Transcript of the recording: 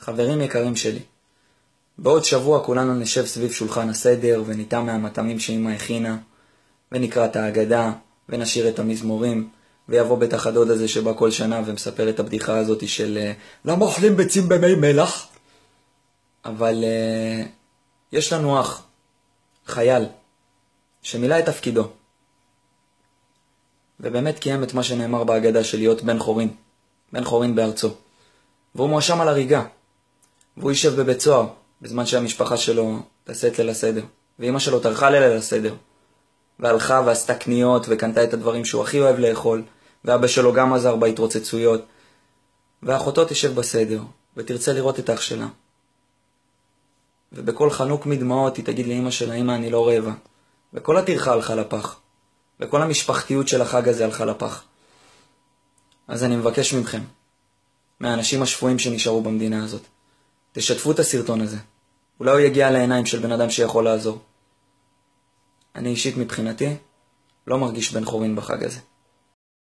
חברים יקרים שלי, בעוד שבוע כולנו נשב סביב שולחן הסדר וניתן מהמטעמים שאמא הכינה, ונקרא את ההגדה ונשיר את המזמורים, ויבוא בטח הדוד הזה שבא כל שנה ומספר את הבדיחה הזאת של למה אוכלים ביצים במי מלח? אבל יש לנו אח, חייל, שמילא את תפקידו, ובאמת קיים את מה שנאמר בהגדה של להיות בן חורין בארצו. והוא מואשם על הריגה, והוא יישב בבית סוהר בזמן שהמשפחה שלו תעשה את ליל הסדר, ואמא שלו טרחה לליל הסדר, והלכה ועשתה קניות וקנתה את הדברים שהוא הכי אוהב לאכול, ואבא שלו גם עזר בהתרוצצויות, ואחותו תשב בסדר ותרצה לראות את אח שלה, ובכל חנוק מדמעות היא תגיד לאמא שלה, אמא אני לא רעבה, וכל הטרחה הלכה לפח, וכל המשפחתיות של החג הזה הלכה לפח. אז אני מבקש מכם, מהאנשים השפויים שנשארו במדינה הזאת, תשתפו את הסרטון הזה. אולי הוא יגיע לעיניים של בן אדם שיכול לעזור. אני אישית מבחינתי לא מרגיש בן חורין בחג הזה.